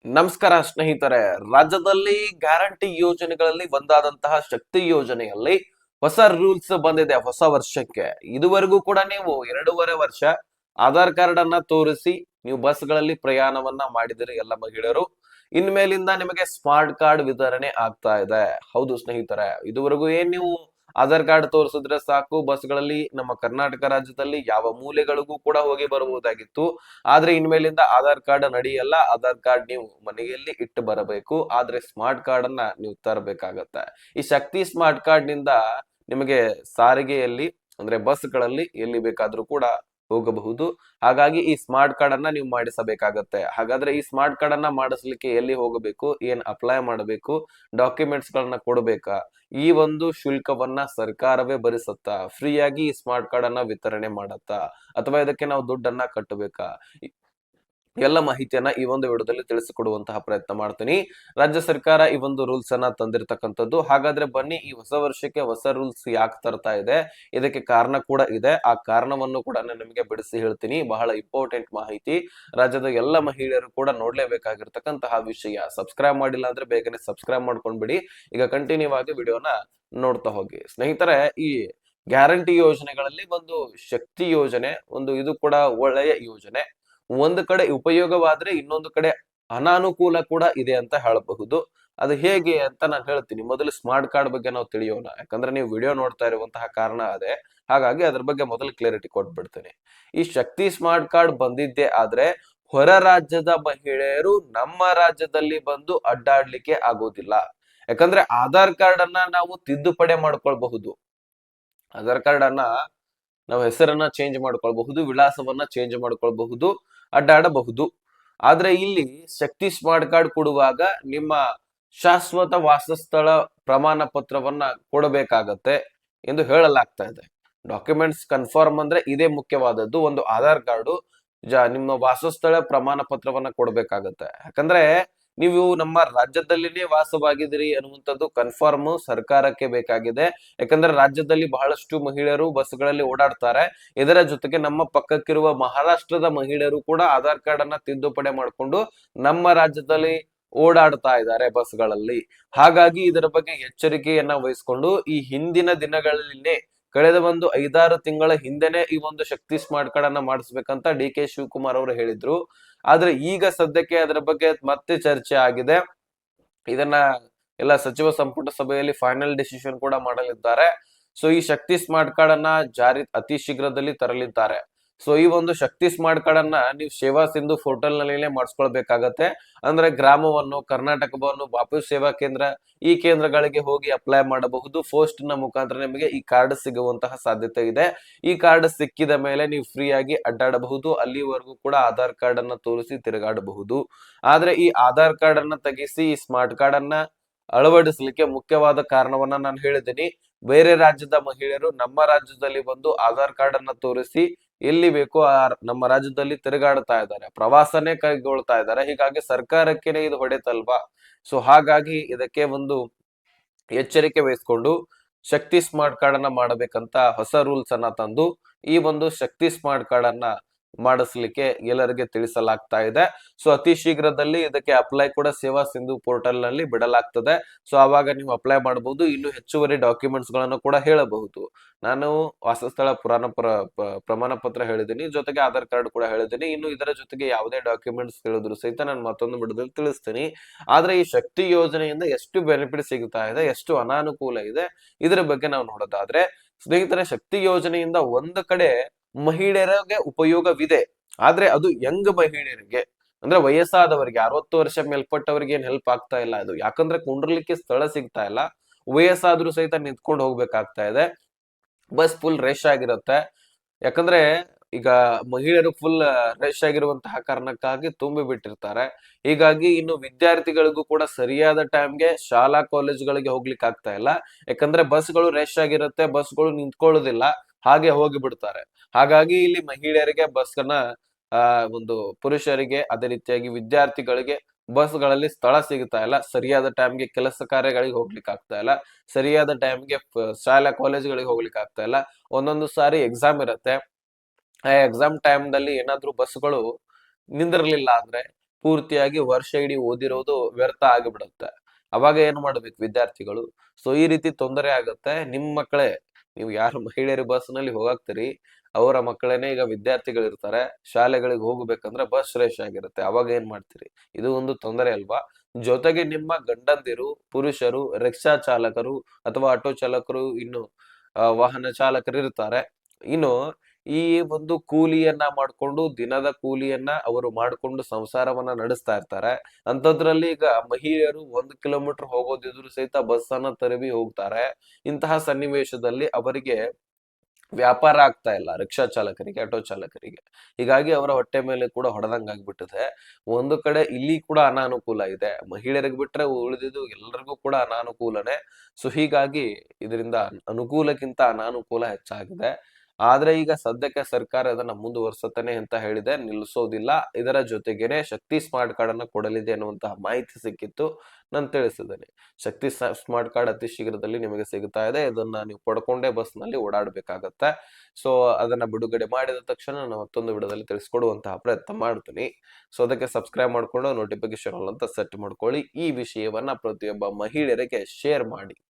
ನಮಸ್ಕಾರ ಸ್ನೇಹಿತರೆ. ರಾಜ್ಯದಲ್ಲಿ ಗ್ಯಾರಂಟಿ ಯೋಜನೆಗಳಲ್ಲಿ ಒಂದಾದಂತಹ ಶಕ್ತಿ ಯೋಜನೆಯಲ್ಲಿ ಹೊಸ ರೂಲ್ಸ್ ಬಂದಿದೆ ಹೊಸ ವರ್ಷಕ್ಕೆ. ಇದುವರೆಗೂ ಕೂಡ ನೀವು 2.5 ವರ್ಷ ಆಧಾರ್ ಕಾರ್ಡ್ ಅನ್ನ ತೋರಿಸಿ ನೀವು ಬಸ್ಗಳಲ್ಲಿ ಪ್ರಯಾಣವನ್ನ ಮಾಡಿದಿರಿ ಎಲ್ಲ ಮಹಿಳೆಯರು. ಇನ್ಮೇಲಿಂದ ನಿಮಗೆ ಸ್ಮಾರ್ಟ್ ಕಾರ್ಡ್ ವಿತರಣೆ ಆಗ್ತಾ ಇದೆ. ಹೌದು ಸ್ನೇಹಿತರೆ, ಇದುವರೆಗೂ ನೀವು ಆಧಾರ್ ಕಾರ್ಡ್ ತೋರಿಸಿದ್ರೆ ಸಾಕು, ಬಸ್ಗಳಲ್ಲಿ ನಮ್ಮ ಕರ್ನಾಟಕ ರಾಜ್ಯದಲ್ಲಿ ಯಾವ ಮೂಲೆಗಳಿಗೂ ಕೂಡ ಹೋಗಿ ಬರಬಹುದಾಗಿತ್ತು. ಆದ್ರೆ ಇನ್ಮೇಲಿಂದ ಆಧಾರ್ ಕಾರ್ಡ್ ನಡೆಯಲ್ಲ. ಆಧಾರ್ ಕಾರ್ಡ್ ನೀವು ಮನೆಯಲ್ಲಿ ಇಟ್ಟು ಬರಬೇಕು. ಆದ್ರೆ ಸ್ಮಾರ್ಟ್ ಕಾರ್ಡ್ ಅನ್ನ ನೀವು ತರಬೇಕಾಗತ್ತೆ. ಈ ಶಕ್ತಿ ಸ್ಮಾರ್ಟ್ ಕಾರ್ಡ್ ನಿಂದ ನಿಮಗೆ ಸಾರಿಗೆಯಲ್ಲಿ ಅಂದ್ರೆ ಬಸ್ಗಳಲ್ಲಿ ಎಲ್ಲಿ ಬೇಕಾದ್ರೂ ಕೂಡ ಹೋಗಬಹುದು. ಹಾಗಾಗಿ ಈ ಸ್ಮಾರ್ಟ್ ಕಾರ್ಡ್ ಅನ್ನ ನೀವು ಮಾಡಿಸಬೇಕಾಗತ್ತೆ. ಹಾಗಾದ್ರೆ ಈ ಸ್ಮಾರ್ಟ್ ಕಾರ್ಡ್ ಅನ್ನ ಮಾಡಿಸ್ಲಿಕ್ಕೆ ಎಲ್ಲಿ ಹೋಗಬೇಕು, ಏನ್ ಅಪ್ಲೈ ಮಾಡಬೇಕು, ಡಾಕ್ಯುಮೆಂಟ್ಸ್ ಗಳನ್ನ ಕೊಡ್ಬೇಕಾ, ಈ ಒಂದು ಶುಲ್ಕವನ್ನ ಸರ್ಕಾರವೇ ಭರಿಸುತ್ತಾ, ಫ್ರೀಯಾಗಿ ಈ ಸ್ಮಾರ್ಟ್ ಕಾರ್ಡ್ ಅನ್ನ ವಿತರಣೆ ಮಾಡತ್ತಾ, ಅಥವಾ ಇದಕ್ಕೆ ನಾವು ದುಡ್ಡನ್ನ ಕಟ್ಟಬೇಕಾ, ಎಲ್ಲ ಮಾಹಿತಿಯನ್ನ ಈ ಒಂದು ವಿಡಿಯೋದಲ್ಲಿ ತಿಳಿಸಿಕೊಡುವಂತಹ ಪ್ರಯತ್ನ ಮಾಡ್ತೀನಿ. ರಾಜ್ಯ ಸರ್ಕಾರ ಈ ಒಂದು ರೂಲ್ಸ್ ಅನ್ನ ತಂದಿರತಕ್ಕಂಥದ್ದು. ಹಾಗಾದ್ರೆ ಬನ್ನಿ, ಈ ಹೊಸ ವರ್ಷಕ್ಕೆ ಹೊಸ ರೂಲ್ಸ್ ಯಾಕೆ ತರ್ತಾ ಇದೆ, ಇದಕ್ಕೆ ಕಾರಣ ಕೂಡ ಇದೆ. ಆ ಕಾರಣವನ್ನು ಕೂಡ ನಾನು ನಿಮಗೆ ಬಿಡಿಸಿ ಹೇಳ್ತೀನಿ. ಬಹಳ ಇಂಪಾರ್ಟೆಂಟ್ ಮಾಹಿತಿ, ರಾಜ್ಯದ ಎಲ್ಲ ಮಹಿಳೆಯರು ಕೂಡ ನೋಡ್ಲೇಬೇಕಾಗಿರ್ತಕ್ಕಂತಹ ವಿಷಯ. ಸಬ್ಸ್ಕ್ರೈಬ್ ಮಾಡಿಲ್ಲ ಅಂದ್ರೆ ಬೇಗನೆ ಸಬ್ಸ್ಕ್ರೈಬ್ ಮಾಡ್ಕೊಂಡ್ಬಿಡಿ. ಈಗ ಕಂಟಿನ್ಯೂ ಆಗಿ ವಿಡಿಯೋನ ನೋಡ್ತಾ ಹೋಗಿ ಸ್ನೇಹಿತರೆ. ಈ ಗ್ಯಾರಂಟಿ ಯೋಜನೆಗಳಲ್ಲಿ ಒಂದು ಶಕ್ತಿ ಯೋಜನೆ, ಒಂದು ಇದು ಕೂಡ ಒಳ್ಳೆಯ ಯೋಜನೆ. ಒಂದು ಕಡೆ ಉಪಯೋಗವಾದ್ರೆ ಇನ್ನೊಂದು ಕಡೆ ಅನಾನುಕೂಲ ಕೂಡ ಇದೆ ಅಂತ ಹೇಳಬಹುದು. ಅದು ಹೇಗೆ ಅಂತ ನಾನು ಹೇಳ್ತೀನಿ. ಮೊದಲು ಸ್ಮಾರ್ಟ್ ಕಾರ್ಡ್ ಬಗ್ಗೆ ನಾವು ತಿಳಿಯೋಣ, ಯಾಕಂದ್ರೆ ನೀವು ವಿಡಿಯೋ ನೋಡ್ತಾ ಇರುವಂತಹ ಕಾರಣ ಅದೇ. ಹಾಗಾಗಿ ಅದ್ರ ಬಗ್ಗೆ ಮೊದಲು ಕ್ಲಿಯರಿಟಿ ಕೊಟ್ಬಿಡ್ತೇನೆ. ಈ ಶಕ್ತಿ ಸ್ಮಾರ್ಟ್ ಕಾರ್ಡ್ ಬಂದಿದ್ದೇ ಆದ್ರೆ ಹೊರ ರಾಜ್ಯದ ಮಹಿಳೆಯರು ನಮ್ಮ ರಾಜ್ಯದಲ್ಲಿ ಬಂದು ಅಡ್ಡಾಡ್ಲಿಕ್ಕೆ ಆಗೋದಿಲ್ಲ. ಯಾಕಂದ್ರೆ ಆಧಾರ್ ಕಾರ್ಡ್ ಅನ್ನ ನಾವು ತಿದ್ದುಪಡಿ ಮಾಡ್ಕೊಳ್ಬಹುದು. ಆಧಾರ್ ಕಾರ್ಡ್ ಅನ್ನ ನಾವು ಹೆಸರನ್ನ ಚೇಂಜ್ ಮಾಡ್ಕೊಳ್ಬಹುದು, ವಿಳಾಸವನ್ನ ಚೇಂಜ್ ಮಾಡ್ಕೊಳ್ಬಹುದು, ಅಡ್ಡಾಡಬಹುದು. ಆದ್ರೆ ಇಲ್ಲಿ ಶಕ್ತಿ ಸ್ಮಾರ್ಟ್ ಕಾರ್ಡ್ ಕೊಡುವಾಗ ನಿಮ್ಮ ಶಾಶ್ವತ ವಾಸಸ್ಥಳ ಪ್ರಮಾಣ ಪತ್ರವನ್ನ ಕೊಡಬೇಕಾಗತ್ತೆ ಎಂದು ಹೇಳಲಾಗ್ತಾ ಇದೆ. ಡಾಕ್ಯುಮೆಂಟ್ಸ್ ಕನ್ಫರ್ಮ್ ಅಂದ್ರೆ ಇದೇ ಮುಖ್ಯವಾದದ್ದು. ಒಂದು ಆಧಾರ್ ಕಾರ್ಡು ನಿಮ್ಮ ವಾಸಸ್ಥಳ ಪ್ರಮಾಣ ಪತ್ರವನ್ನ ಕೊಡ್ಬೇಕಾಗತ್ತೆ. ಯಾಕಂದ್ರೆ ನೀವು ನಮ್ಮ ರಾಜ್ಯದಲ್ಲಿನೇ ವಾಸವಾಗಿದ್ದೀರಿ ಅನ್ನುವಂಥದ್ದು ಕನ್ಫರ್ಮ್ ಸರ್ಕಾರಕ್ಕೆ ಬೇಕಾಗಿದೆ. ಯಾಕಂದ್ರೆ ರಾಜ್ಯದಲ್ಲಿ ಬಹಳಷ್ಟು ಮಹಿಳೆಯರು ಬಸ್ಗಳಲ್ಲಿ ಓಡಾಡ್ತಾರೆ. ಇದರ ಜೊತೆಗೆ ನಮ್ಮ ಪಕ್ಕಕ್ಕಿರುವ ಮಹಾರಾಷ್ಟ್ರದ ಮಹಿಳೆಯರು ಕೂಡ ಆಧಾರ್ ಕಾರ್ಡ್ ಅನ್ನ ತಿದ್ದುಪಡಿ ಮಾಡಿಕೊಂಡು ನಮ್ಮ ರಾಜ್ಯದಲ್ಲಿ ಓಡಾಡ್ತಾ ಇದ್ದಾರೆ ಬಸ್ಗಳಲ್ಲಿ. ಹಾಗಾಗಿ ಇದರ ಬಗ್ಗೆ ಎಚ್ಚರಿಕೆಯನ್ನ ವಹಿಸ್ಕೊಂಡು ಈ ಹಿಂದಿನ ದಿನಗಳಲ್ಲಿನೇ, ಕಳೆದ ಒಂದು 5-6 ತಿಂಗಳ ಹಿಂದೆನೆ ಈ ಒಂದು ಶಕ್ತಿ ಸ್ಮಾರ್ಟ್ ಕಾರ್ಡ್ ಅನ್ನ ಮಾಡಿಸ್ಬೇಕಂತ ಡಿ.ಕೆ. ಶಿವಕುಮಾರ್ ಅವರು ಹೇಳಿದ್ರು. ಆದ್ರೆ ಈಗ ಸದ್ಯಕ್ಕೆ ಅದರ ಬಗ್ಗೆ ಮತ್ತೆ ಚರ್ಚೆ ಆಗಿದೆ. ಇದನ್ನ ಎಲ್ಲ ಸಚಿವ ಸಂಪುಟ ಸಭೆಯಲ್ಲಿ ಫೈನಲ್ ಡಿಸಿಷನ್ ಕೂಡ ಮಾಡಲಿದ್ದಾರೆ. ಸೊ ಈ ಶಕ್ತಿ ಸ್ಮಾರ್ಟ್ ಕಾರ್ಡ್ ಅನ್ನ ಜಾರಿ ಅತಿ ಶೀಘ್ರದಲ್ಲಿ ತರಲಿದ್ದಾರೆ. ಸೊ ಈ ಒಂದು ಶಕ್ತಿ ಸ್ಮಾರ್ಟ್ ಕಾರ್ಡ್ ಅನ್ನ ನೀವು ಸೇವಾ ಸಿಂಧು ಪೋರ್ಟಲ್ ನಲ್ಲಿನೇ ಮಾಡಿಸ್ಕೊಳ್ಬೇಕಾಗತ್ತೆ. ಅಂದ್ರೆ ಗ್ರಾಮವನ್ನು, ಕರ್ನಾಟಕವನ್ನು, ಬಾಪು ಸೇವಾ ಕೇಂದ್ರ, ಈ ಕೇಂದ್ರಗಳಿಗೆ ಹೋಗಿ ಅಪ್ಲೈ ಮಾಡಬಹುದು. ಪೋಸ್ಟ್ ನ ಮುಖಾಂತರ ನಿಮಗೆ ಈ ಕಾರ್ಡ್ ಸಿಗುವಂತಹ ಸಾಧ್ಯತೆ ಇದೆ. ಈ ಕಾರ್ಡ್ ಸಿಕ್ಕಿದ ಮೇಲೆ ನೀವು ಫ್ರೀ ಆಗಿ ಅಡ್ಡಾಡಬಹುದು. ಅಲ್ಲಿವರೆಗೂ ಕೂಡ ಆಧಾರ್ ಕಾರ್ಡ್ ಅನ್ನ ತೋರಿಸಿ ತಿರುಗಾಡಬಹುದು. ಆದ್ರೆ ಈ ಆಧಾರ್ ಕಾರ್ಡ್ ಅನ್ನ ತೆಗಿಸಿ ಈ ಸ್ಮಾರ್ಟ್ ಕಾರ್ಡ್ ಅನ್ನ ಅಳವಡಿಸಲಿಕ್ಕೆ ಮುಖ್ಯವಾದ ಕಾರಣವನ್ನ ನಾನು ಹೇಳಿದ್ದೀನಿ. ಬೇರೆ ರಾಜ್ಯದ ಮಹಿಳೆಯರು ನಮ್ಮ ರಾಜ್ಯದಲ್ಲಿ ಬಂದು ಆಧಾರ್ ಕಾರ್ಡ್ ಅನ್ನ ತೋರಿಸಿ ಎಲ್ಲಿ ಬೇಕೋ ನಮ್ಮ ರಾಜ್ಯದಲ್ಲಿ ತಿರುಗಾಡ್ತಾ ಇದ್ದಾರೆ, ಪ್ರವಾಸನೇ ಕೈಗೊಳ್ತಾ ಇದ್ದಾರೆ. ಹೀಗಾಗಿ ಸರ್ಕಾರಕ್ಕೇನೆ ಇದು ಹೊಡೆತಲ್ವಾ. ಸೊ ಹಾಗಾಗಿ ಇದಕ್ಕೆ ಒಂದು ಎಚ್ಚರಿಕೆ ವಹಿಸ್ಕೊಂಡು ಶಕ್ತಿ ಸ್ಮಾರ್ಟ್ ಕಾರ್ಡ್ ಅನ್ನ ಮಾಡಬೇಕಂತ ಹೊಸ ರೂಲ್ಸ್ ಅನ್ನ ತಂದು ಈ ಒಂದು ಶಕ್ತಿ ಸ್ಮಾರ್ಟ್ ಕಾರ್ಡ್ ಅನ್ನ ಮಾಡಿಸ್ಲಿಕ್ಕೆ ಎಲ್ಲರಿಗೆ ತಿಳಿಸಲಾಗ್ತಾ ಇದೆ. ಸೊ ಅತಿ ಶೀಘ್ರದಲ್ಲಿ ಇದಕ್ಕೆ ಅಪ್ಲೈ ಕೂಡ ಸೇವಾ ಸಿಂಧು ಪೋರ್ಟಲ್ ನಲ್ಲಿ ಬಿಡಲಾಗ್ತದೆ. ಸೊ ಅವಾಗ ನೀವು ಅಪ್ಲೈ ಮಾಡಬಹುದು. ಇನ್ನು ಹೆಚ್ಚುವರಿ ಡಾಕ್ಯುಮೆಂಟ್ಸ್ ಗಳನ್ನು ಕೂಡ ಹೇಳಬಹುದು. ನಾನು ವಾಸಸ್ಥಳ ಪ್ರಮಾಣ ಪತ್ರ ಹೇಳಿದ್ದೀನಿ, ಜೊತೆಗೆ ಆಧಾರ್ ಕಾರ್ಡ್ ಕೂಡ ಹೇಳಿದ್ದೀನಿ. ಇನ್ನು ಇದರ ಜೊತೆಗೆ ಯಾವುದೇ ಡಾಕ್ಯುಮೆಂಟ್ಸ್ ಹೇಳಿದ್ರು ಸಹಿತ ನಾನು ಮತ್ತೊಂದು ವಿಡಿಯೋದಲ್ಲಿ ತಿಳಿಸ್ತೀನಿ. ಆದ್ರೆ ಈ ಶಕ್ತಿ ಯೋಜನೆಯಿಂದ ಎಷ್ಟು ಬೆನಿಫಿಟ್ ಸಿಗ್ತಾ ಇದೆ, ಎಷ್ಟು ಅನಾನುಕೂಲ ಇದೆ, ಇದರ ಬಗ್ಗೆ ನಾವು ನೋಡೋದಾದ್ರೆ ಸ್ನೇಹಿತರೆ, ಶಕ್ತಿ ಯೋಜನೆಯಿಂದ ಒಂದು ಕಡೆ ಮಹಿಳೆಯರಿಗೆ ಉಪಯೋಗವಿದೆ. ಆದ್ರೆ ಅದು ಯಂಗ್ ಮಹಿಳೆಯರಿಗೆ, ಅಂದ್ರೆ ವಯಸ್ಸಾದವರಿಗೆ, 60 ವರ್ಷ ಮೇಲ್ಪಟ್ಟವರಿಗೆ ಏನ್ ಹೆಲ್ಪ್ ಆಗ್ತಾ ಇಲ್ಲ ಅದು. ಯಾಕಂದ್ರೆ ಕುಂಡ್ರಲಿಕ್ಕೆ ಸ್ಥಳ ಸಿಗ್ತಾ ಇಲ್ಲ. ವಯಸ್ಸಾದ್ರೂ ಸಹಿತ ನಿಂತ್ಕೊಂಡು ಹೋಗ್ಬೇಕಾಗ್ತಾ ಇದೆ. ಬಸ್ ಫುಲ್ ರಶ್ ಆಗಿರುತ್ತೆ. ಯಾಕಂದ್ರೆ ಈಗ ಮಹಿಳೆಯರು ಫುಲ್ ರಶ್ ಆಗಿರುವಂತಹ ಕಾರಣಕ್ಕಾಗಿ ತುಂಬಿ ಬಿಟ್ಟಿರ್ತಾರೆ. ಹೀಗಾಗಿ ಇನ್ನು ವಿದ್ಯಾರ್ಥಿಗಳಿಗೂ ಕೂಡ ಸರಿಯಾದ ಟೈಮ್ಗೆ ಶಾಲಾ ಕಾಲೇಜುಗಳಿಗೆ ಹೋಗ್ಲಿಕ್ಕೆ ಆಗ್ತಾ ಇಲ್ಲ. ಯಾಕಂದ್ರೆ ಬಸ್ಗಳು ರಶ್ ಆಗಿರುತ್ತೆ, ಬಸ್ಗಳು ನಿಂತ್ಕೊಳ್ಳೋದಿಲ್ಲ, ಹಾಗೆ ಹೋಗಿ ಬಿಡ್ತಾರೆ. ಹಾಗಾಗಿ ಇಲ್ಲಿ ಮಹಿಳೆಯರಿಗೆ ಬಸ್ನ ಒಂದು ಪುರುಷರಿಗೆ, ಅದೇ ರೀತಿಯಾಗಿ ವಿದ್ಯಾರ್ಥಿಗಳಿಗೆ ಬಸ್ಗಳಲ್ಲಿ ಸ್ಥಳ ಸಿಗ್ತಾ ಇಲ್ಲ. ಸರಿಯಾದ ಟೈಮ್ಗೆ ಕೆಲಸ ಕಾರ್ಯಗಳಿಗೆ ಹೋಗ್ಲಿಕ್ಕೆ ಆಗ್ತಾ ಇಲ್ಲ. ಸರಿಯಾದ ಟೈಮ್ಗೆ ಶಾಲಾ ಕಾಲೇಜುಗಳಿಗೆ ಹೋಗ್ಲಿಕ್ಕೆ ಆಗ್ತಾ ಇಲ್ಲ. ಒಂದೊಂದು ಸಾರಿ ಎಕ್ಸಾಮ್ ಇರುತ್ತೆ. ಆ ಎಕ್ಸಾಮ್ ಟೈಮ್ ದಲ್ಲಿ ಏನಾದ್ರೂ ಬಸ್ಗಳು ನಿಂದಿರ್ಲಿಲ್ಲ ಅಂದ್ರೆ ಪೂರ್ತಿಯಾಗಿ ವರ್ಷ ಇಡೀ ಓದಿರೋದು ವ್ಯರ್ಥ ಆಗಿಬಿಡುತ್ತೆ. ಅವಾಗ ಏನ್ ಮಾಡ್ಬೇಕು ವಿದ್ಯಾರ್ಥಿಗಳು? ಸೊ ಈ ರೀತಿ ತೊಂದರೆ ಆಗುತ್ತೆ. ನಿಮ್ ಮಕ್ಕಳೇ, ನೀವು ಯಾರು ಮಹಿಳೆಯರು ಬಸ್ ನಲ್ಲಿ ಹೋಗಾಕ್ತಿರಿ ಅವರ ಮಕ್ಕಳೇನೆ ಈಗ ವಿದ್ಯಾರ್ಥಿಗಳಿರ್ತಾರೆ. ಶಾಲೆಗಳಿಗೆ ಹೋಗ್ಬೇಕಂದ್ರೆ ಬಸ್ ರೇಷ್ ಆಗಿರುತ್ತೆ. ಅವಾಗ ಏನ್ ಮಾಡ್ತೀರಿ? ಇದು ಒಂದು ತೊಂದರೆ ಅಲ್ವಾ? ಜೊತೆಗೆ ನಿಮ್ಮ ಗಂಡಂದಿರು, ಪುರುಷರು, ರಿಕ್ಷಾ ಚಾಲಕರು ಅಥವಾ ಆಟೋ ಚಾಲಕರು, ಇನ್ನು ವಾಹನ ಚಾಲಕರು ಇರ್ತಾರೆ. ಇನ್ನು ಈ ಒಂದು ಕೂಲಿಯನ್ನ ಮಾಡ್ಕೊಂಡು, ದಿನದ ಕೂಲಿಯನ್ನ ಅವರು ಮಾಡ್ಕೊಂಡು ಸಂಸಾರವನ್ನ ನಡೆಸ್ತಾ ಇರ್ತಾರೆ. ಅಂಥದ್ರಲ್ಲಿ ಈಗ ಮಹಿಳೆಯರು 1 ಕಿಲೋಮೀಟರ್ ಹೋಗೋದಿದ್ರು ಸಹಿತ ಬಸ್ ಅನ್ನ ತರವಿ ಹೋಗ್ತಾರೆ. ಇಂತಹ ಸನ್ನಿವೇಶದಲ್ಲಿ ಅವರಿಗೆ ವ್ಯಾಪಾರ ಆಗ್ತಾ ಇಲ್ಲ, ರಿಕ್ಷಾ ಚಾಲಕರಿಗೆ, ಆಟೋ ಚಾಲಕರಿಗೆ. ಹೀಗಾಗಿ ಅವರ ಹೊಟ್ಟೆ ಮೇಲೆ ಕೂಡ ಹೊಡೆದಂಗ್ ಆಗ್ಬಿಟ್ಟಿದೆ. ಒಂದು ಕಡೆ ಇಲ್ಲಿ ಕೂಡ ಅನಾನುಕೂಲ ಇದೆ. ಮಹಿಳೆಯರಿಗೆ ಬಿಟ್ರೆ ಉಳಿದಿದ್ದು ಎಲ್ಲರಿಗೂ ಕೂಡ ಅನಾನುಕೂಲನೇ. ಸೊ ಹೀಗಾಗಿ ಇದರಿಂದ ಅನುಕೂಲಕ್ಕಿಂತ ಅನಾನುಕೂಲ ಹೆಚ್ಚಾಗಿದೆ. ಆದ್ರೆ ಈಗ ಸದ್ಯಕ್ಕೆ ಸರ್ಕಾರ ಅದನ್ನ ಮುಂದುವರ್ಸುತ್ತಾನೆ ಅಂತ ಹೇಳಿದೆ, ನಿಲ್ಲಿಸೋದಿಲ್ಲ. ಇದರ ಜೊತೆಗೇನೆ ಶಕ್ತಿ ಸ್ಮಾರ್ಟ್ ಕಾರ್ಡ್ ಅನ್ನ ಕೊಡಲಿದೆ ಅನ್ನುವಂತಹ ಮಾಹಿತಿ ಸಿಕ್ಕಿತ್ತು. ನಾನು ತಿಳಿಸಿದ್ದೇನೆ. ಶಕ್ತಿ ಸ್ಮಾರ್ಟ್ ಕಾರ್ಡ್ ಅತಿ ಶೀಘ್ರದಲ್ಲಿ ನಿಮಗೆ ಸಿಗುತ್ತಾ ಇದೆ. ಇದನ್ನ ನೀವು ಪಡ್ಕೊಂಡೇ ಬಸ್ ನಲ್ಲಿ ಓಡಾಡ್ಬೇಕಾಗತ್ತೆ. ಸೊ ಅದನ್ನ ಬಿಡುಗಡೆ ಮಾಡಿದ ತಕ್ಷಣ ನಾನು ಮತ್ತೊಂದು ವಿಡಿಯೋದಲ್ಲಿ ತಿಳಿಸ್ಕೊಡುವಂತಹ ಪ್ರಯತ್ನ ಮಾಡ್ತೀನಿ. ಸೊ ಅದಕ್ಕೆ ಸಬ್ಸ್ಕ್ರೈಬ್ ಮಾಡ್ಕೊಂಡು ನೋಟಿಫಿಕೇಶನ್ ಅಂತ ಸೆಟ್ ಮಾಡ್ಕೊಳ್ಳಿ. ಈ ವಿಷಯವನ್ನ ಪ್ರತಿಯೊಬ್ಬ ಮಹಿಳೆಯರಿಗೆ ಶೇರ್ ಮಾಡಿ.